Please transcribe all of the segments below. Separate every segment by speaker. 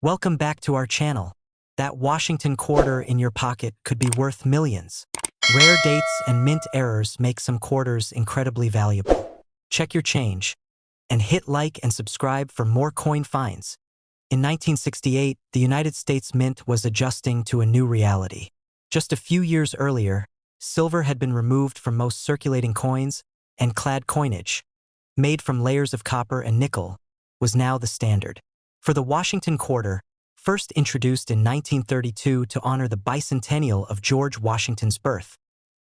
Speaker 1: Welcome back to our channel. That Washington quarter in your pocket could be worth millions. Rare dates and mint errors make some quarters incredibly valuable. Check your change and hit like and subscribe for more coin finds. In 1968, the United States Mint was adjusting to a new reality. Just a few years earlier, silver had been removed from most circulating coins, and clad coinage, made from layers of copper and nickel, was now the standard. For the Washington quarter, first introduced in 1932 to honor the bicentennial of George Washington's birth,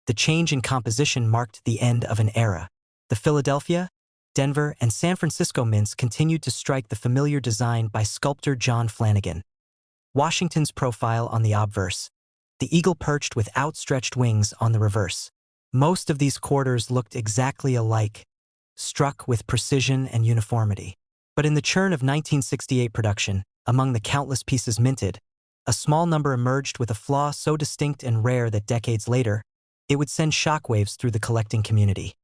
Speaker 1: the change in composition marked the end of an era. The Philadelphia, Denver, and San Francisco mints continued to strike the familiar design by sculptor John Flanagan. Washington's profile on the obverse, the eagle perched with outstretched wings on the reverse. Most of these quarters looked exactly alike, struck with precision and uniformity. But in the churn of 1968 production, among the countless pieces minted, a small number emerged with a flaw so distinct and rare that decades later, it would send shockwaves through the collecting community.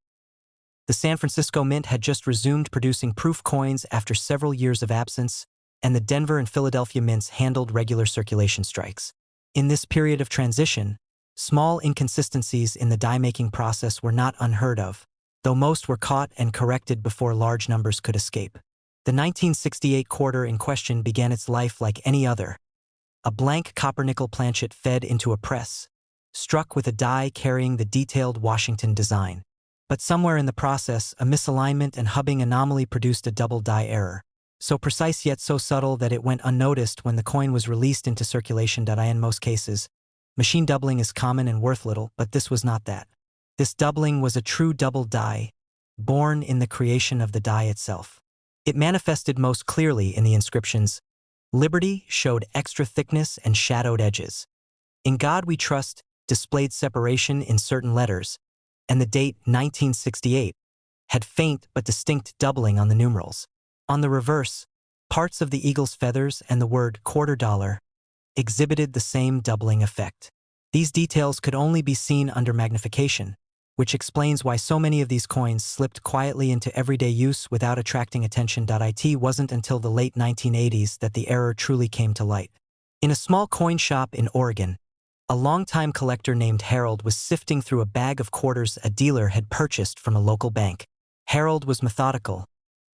Speaker 1: The San Francisco Mint had just resumed producing proof coins after several years of absence, and the Denver and Philadelphia mints handled regular circulation strikes. In this period of transition, small inconsistencies in the die-making process were not unheard of, though most were caught and corrected before large numbers could escape. The 1968 quarter in question began its life like any other. A blank copper-nickel planchet fed into a press, struck with a die carrying the detailed Washington design. But somewhere in the process, a misalignment and hubbing anomaly produced a double die error, so precise yet so subtle that it went unnoticed when the coin was released into circulation. In most cases, machine doubling is common and worth little, but this was not that. This doubling was a true double die, born in the creation of the die itself. It manifested most clearly in the inscriptions. Liberty showed extra thickness and shadowed edges. In God We Trust displayed separation in certain letters, and the date 1968 had faint but distinct doubling on the numerals. On the reverse, parts of the eagle's feathers and the word quarter dollar exhibited the same doubling effect. These details could only be seen under magnification, which explains why so many of these coins slipped quietly into everyday use without attracting attention. It wasn't until the late 1980s that the error truly came to light. In a small coin shop in Oregon, a longtime collector named Harold was sifting through a bag of quarters a dealer had purchased from a local bank. Harold was methodical,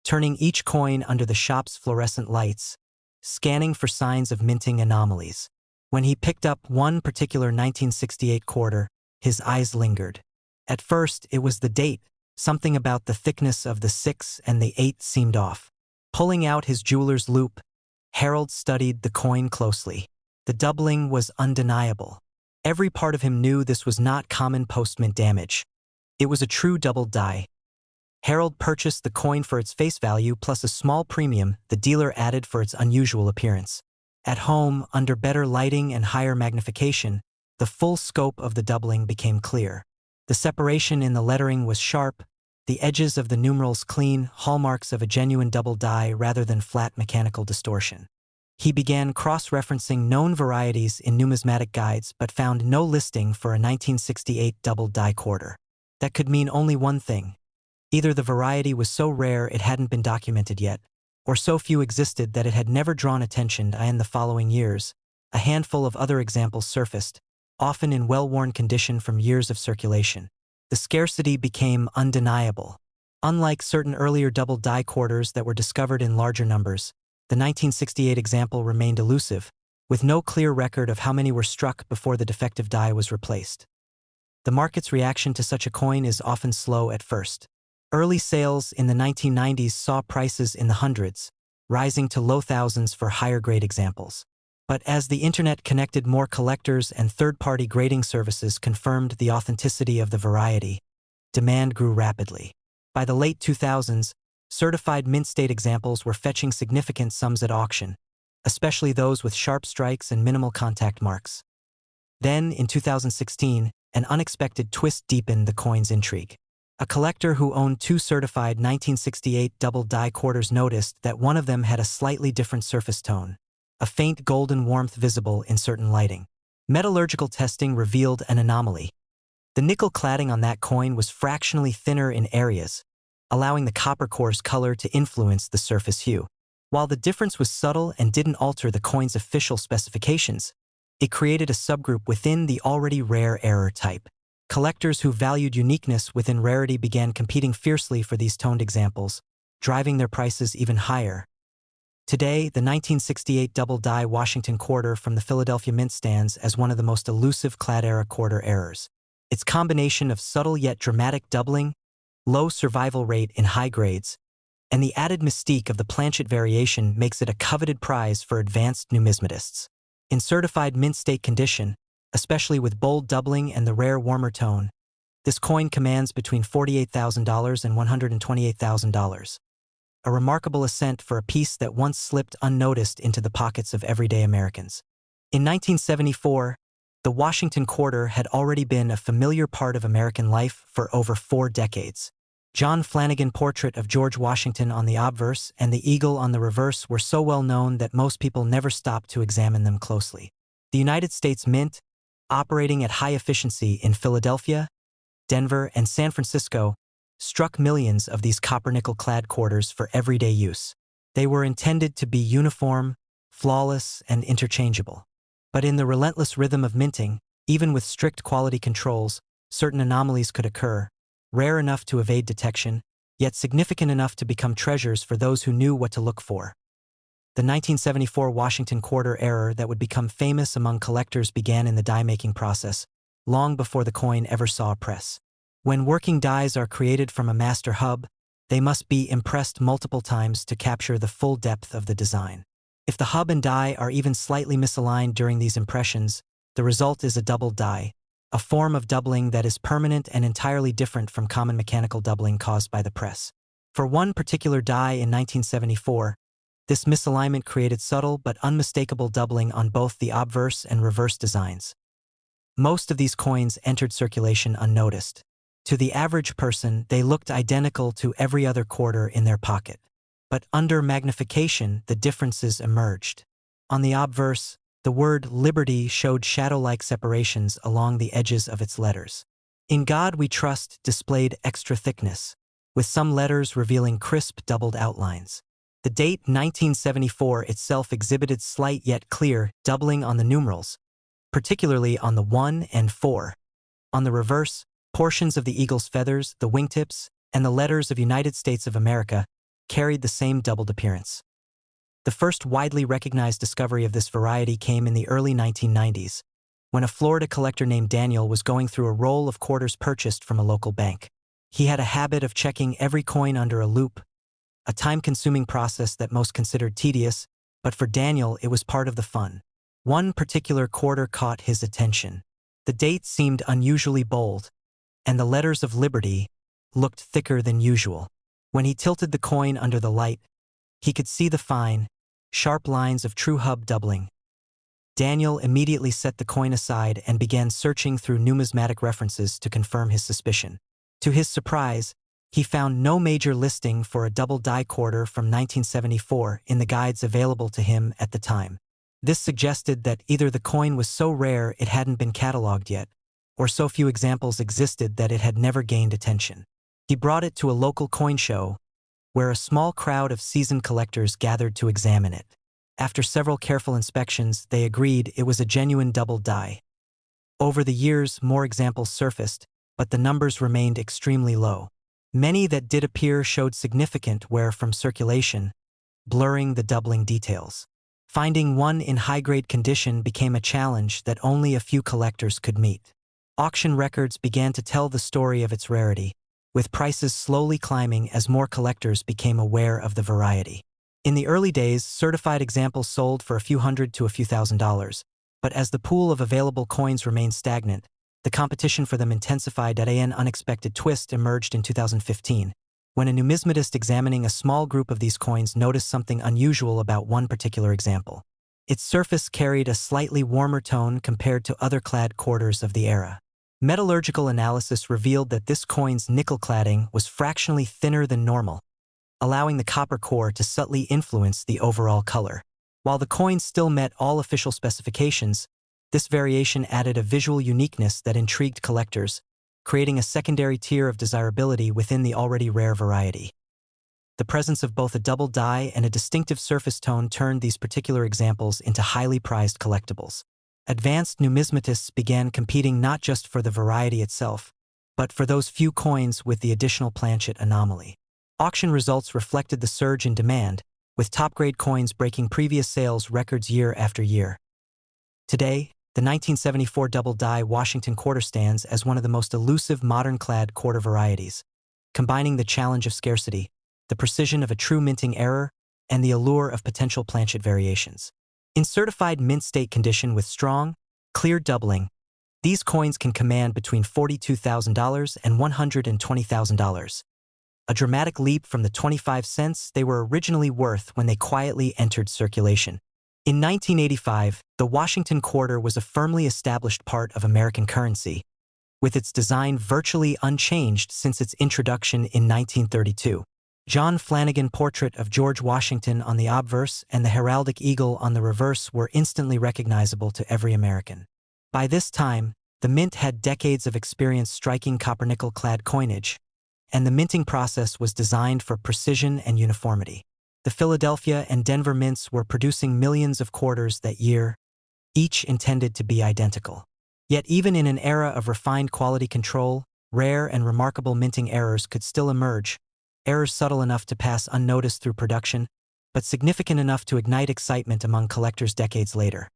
Speaker 1: turning each coin under the shop's fluorescent lights, scanning for signs of minting anomalies. When he picked up one particular 1968 quarter, his eyes lingered. At first, it was the date. Something about the thickness of the 6 and the 8 seemed off. Pulling out his jeweler's loupe, Harold studied the coin closely. The doubling was undeniable. Every part of him knew this was not common post-mint damage. It was a true double die. Harold purchased the coin for its face value plus a small premium the dealer added for its unusual appearance. At home, under better lighting and higher magnification, the full scope of the doubling became clear. The separation in the lettering was sharp, the edges of the numerals clean, hallmarks of a genuine double die rather than flat mechanical distortion. He began cross-referencing known varieties in numismatic guides but found no listing for a 1968 double die quarter. That could mean only one thing. Either the variety was so rare it hadn't been documented yet, or so few existed that it had never drawn attention. In the following years, a handful of other examples surfaced, often in well-worn condition from years of circulation. The scarcity became undeniable. Unlike certain earlier double die quarters that were discovered in larger numbers, the 1968 example remained elusive, with no clear record of how many were struck before the defective die was replaced. The market's reaction to such a coin is often slow at first. Early sales in the 1990s saw prices in the hundreds, rising to low thousands for higher-grade examples. But as the internet connected more collectors and third-party grading services confirmed the authenticity of the variety, demand grew rapidly. By the late 2000s, certified mint state examples were fetching significant sums at auction, especially those with sharp strikes and minimal contact marks. Then, in 2016, an unexpected twist deepened the coin's intrigue. A collector who owned 2 certified 1968 double die quarters noticed that one of them had a slightly different surface tone, a faint golden warmth visible in certain lighting. Metallurgical testing revealed an anomaly. The nickel cladding on that coin was fractionally thinner in areas, allowing the copper core's color to influence the surface hue. While the difference was subtle and didn't alter the coin's official specifications, it created a subgroup within the already rare error type. Collectors who valued uniqueness within rarity began competing fiercely for these toned examples, driving their prices even higher. Today, the 1968 double-die Washington quarter from the Philadelphia Mint stands as one of the most elusive clad-era quarter errors. Its combination of subtle yet dramatic doubling, low survival rate in high grades, and the added mystique of the planchet variation makes it a coveted prize for advanced numismatists. In certified mint state condition, especially with bold doubling and the rare warmer tone, this coin commands between $48,000 and $128,000. A remarkable ascent for a piece that once slipped unnoticed into the pockets of everyday Americans. In 1974, the Washington quarter had already been a familiar part of American life for over 4 decades. John Flanagan's portrait of George Washington on the obverse and the eagle on the reverse were so well known that most people never stopped to examine them closely. The United States Mint, operating at high efficiency in Philadelphia, Denver, and San Francisco, struck millions of these copper-nickel-clad quarters for everyday use. They were intended to be uniform, flawless, and interchangeable. But in the relentless rhythm of minting, even with strict quality controls, certain anomalies could occur, rare enough to evade detection, yet significant enough to become treasures for those who knew what to look for. The 1974 Washington quarter error that would become famous among collectors began in the die-making process, long before the coin ever saw a press. When working dies are created from a master hub, they must be impressed multiple times to capture the full depth of the design. If the hub and die are even slightly misaligned during these impressions, the result is a double die, a form of doubling that is permanent and entirely different from common mechanical doubling caused by the press. For one particular die in 1974, this misalignment created subtle but unmistakable doubling on both the obverse and reverse designs. Most of these coins entered circulation unnoticed. To the average person, they looked identical to every other quarter in their pocket. But under magnification, the differences emerged. On the obverse, the word Liberty showed shadow-like separations along the edges of its letters. In God We Trust displayed extra thickness, with some letters revealing crisp doubled outlines. The date 1974 itself exhibited slight yet clear doubling on the numerals, particularly on the 1 and 4. On the reverse, portions of the eagle's feathers, the wingtips, and the letters of United States of America carried the same doubled appearance. The first widely recognized discovery of this variety came in the early 1990s, when a Florida collector named Daniel was going through a roll of quarters purchased from a local bank. He had a habit of checking every coin under a loupe, a time-consuming process that most considered tedious, but for Daniel it was part of the fun. One particular quarter caught his attention. The date seemed unusually bold, and the letters of Liberty looked thicker than usual. When he tilted the coin under the light, he could see the fine, sharp lines of true hub doubling. Daniel immediately set the coin aside and began searching through numismatic references to confirm his suspicion. To his surprise, he found no major listing for a double die quarter from 1974 in the guides available to him at the time. This suggested that either the coin was so rare it hadn't been cataloged yet, or so few examples existed that it had never gained attention. He brought it to a local coin show, where a small crowd of seasoned collectors gathered to examine it. After several careful inspections, they agreed it was a genuine double die. Over the years, more examples surfaced, but the numbers remained extremely low. Many that did appear showed significant wear from circulation, blurring the doubling details. Finding one in high-grade condition became a challenge that only a few collectors could meet. Auction records began to tell the story of its rarity, with prices slowly climbing as more collectors became aware of the variety. In the early days, certified examples sold for a few hundred to a few $1,000s, but as the pool of available coins remained stagnant, the competition for them intensified. An unexpected twist emerged in 2015, when a numismatist examining a small group of these coins noticed something unusual about one particular example. Its surface carried a slightly warmer tone compared to other clad quarters of the era. Metallurgical analysis revealed that this coin's nickel cladding was fractionally thinner than normal, allowing the copper core to subtly influence the overall color. While the coin still met all official specifications, this variation added a visual uniqueness that intrigued collectors, creating a secondary tier of desirability within the already rare variety. The presence of both a double die and a distinctive surface tone turned these particular examples into highly prized collectibles. Advanced numismatists began competing not just for the variety itself, but for those few coins with the additional planchet anomaly. Auction results reflected the surge in demand, with top-grade coins breaking previous sales records year after year. Today, the 1974 double die Washington quarter stands as one of the most elusive modern-clad quarter varieties, combining the challenge of scarcity, the precision of a true minting error, and the allure of potential planchet variations. In certified mint state condition with strong, clear doubling, these coins can command between $42,000 and $120,000. A dramatic leap from the 25 cents they were originally worth when they quietly entered circulation. In 1985, the Washington quarter was a firmly established part of American currency, with its design virtually unchanged since its introduction in 1932. John Flanagan portrait of George Washington on the obverse and the heraldic eagle on the reverse were instantly recognizable to every American. By this time, the mint had decades of experience striking copper-nickel-clad coinage, and the minting process was designed for precision and uniformity. The Philadelphia and Denver mints were producing millions of quarters that year, each intended to be identical. Yet even in an era of refined quality control, rare and remarkable minting errors could still emerge, errors subtle enough to pass unnoticed through production, but significant enough to ignite excitement among collectors decades later.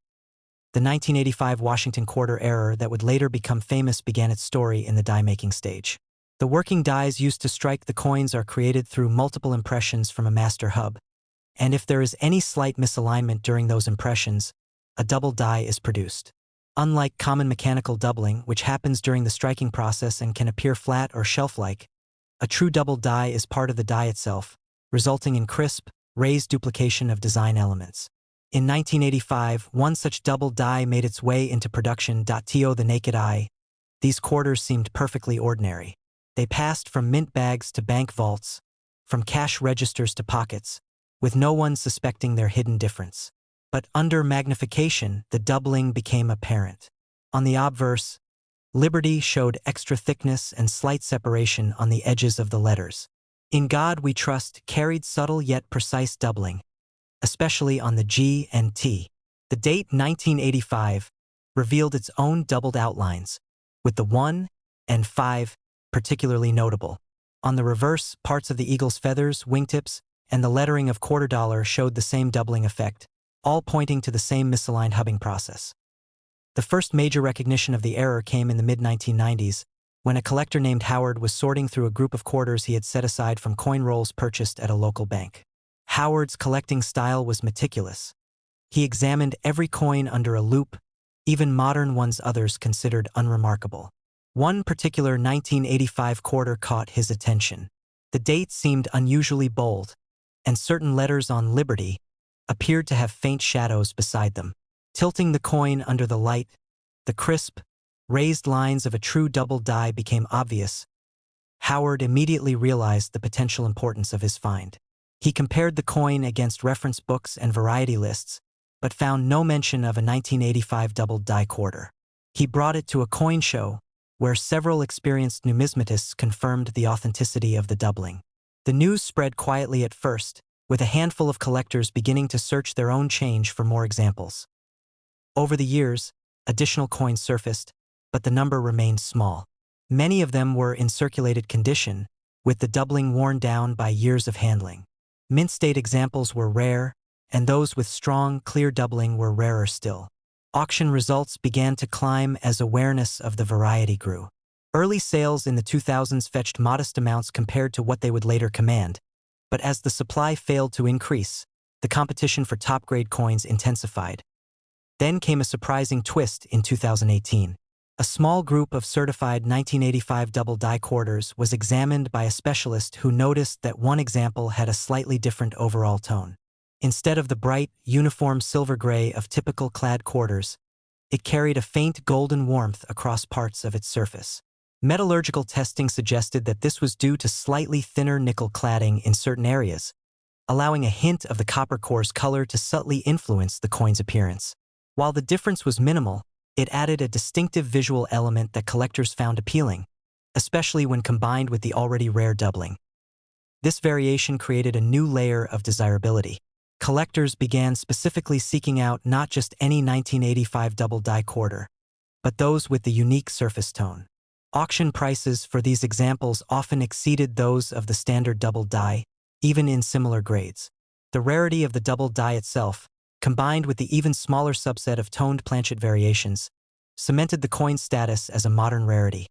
Speaker 1: The 1985 Washington quarter error that would later become famous began its story in the die-making stage. The working dies used to strike the coins are created through multiple impressions from a master hub, and if there is any slight misalignment during those impressions, a double die is produced. Unlike common mechanical doubling, which happens during the striking process and can appear flat or shelf-like, a true double die is part of the die itself, resulting in crisp, raised duplication of design elements. In 1985, one such double die made its way into production. To the naked eye, these quarters seemed perfectly ordinary. They passed from mint bags to bank vaults, from cash registers to pockets, with no one suspecting their hidden difference. But under magnification, the doubling became apparent. On the obverse, Liberty showed extra thickness and slight separation on the edges of the letters. In God We Trust carried subtle yet precise doubling, especially on the G and T. The date 1985 revealed its own doubled outlines, with the 1 and 5 particularly notable. On the reverse, parts of the eagle's feathers, wingtips, and the lettering of quarter dollar showed the same doubling effect, all pointing to the same misaligned hubbing process. The first major recognition of the error came in the mid-1990s, when a collector named Howard was sorting through a group of quarters he had set aside from coin rolls purchased at a local bank. Howard's collecting style was meticulous. He examined every coin under a loupe, even modern ones others considered unremarkable. One particular 1985 quarter caught his attention. The date seemed unusually bold, and certain letters on Liberty appeared to have faint shadows beside them. Tilting the coin under the light, the crisp, raised lines of a true double die became obvious. Howard immediately realized the potential importance of his find. He compared the coin against reference books and variety lists, but found no mention of a 1985 double die quarter. He brought it to a coin show, where several experienced numismatists confirmed the authenticity of the doubling. The news spread quietly at first, with a handful of collectors beginning to search their own change for more examples. Over the years, additional coins surfaced, but the number remained small. Many of them were in circulated condition, with the doubling worn down by years of handling. Mint state examples were rare, and those with strong, clear doubling were rarer still. Auction results began to climb as awareness of the variety grew. Early sales in the 2000s fetched modest amounts compared to what they would later command, but as the supply failed to increase, the competition for top-grade coins intensified. Then came a surprising twist in 2018. A small group of certified 1985 double die quarters was examined by a specialist who noticed that one example had a slightly different overall tone. Instead of the bright, uniform silver-gray of typical clad quarters, it carried a faint golden warmth across parts of its surface. Metallurgical testing suggested that this was due to slightly thinner nickel cladding in certain areas, allowing a hint of the copper core's color to subtly influence the coin's appearance. While the difference was minimal, it added a distinctive visual element that collectors found appealing, especially when combined with the already rare doubling. This variation created a new layer of desirability. Collectors began specifically seeking out not just any 1985 double-die quarter, but those with the unique surface tone. Auction prices for these examples often exceeded those of the standard double die, even in similar grades. The rarity of the double die itself, combined with the even smaller subset of toned planchet variations, cemented the coin's status as a modern rarity.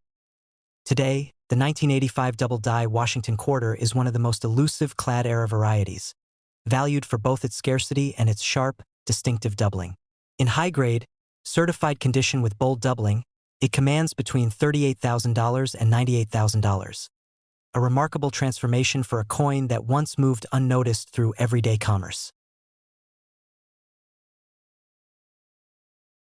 Speaker 1: Today, the 1985 double die Washington quarter is one of the most elusive clad-era varieties, valued for both its scarcity and its sharp, distinctive doubling. In high-grade, certified condition with bold doubling, it commands between $38,000 and $98,000. A remarkable transformation for a coin that once moved unnoticed through everyday commerce.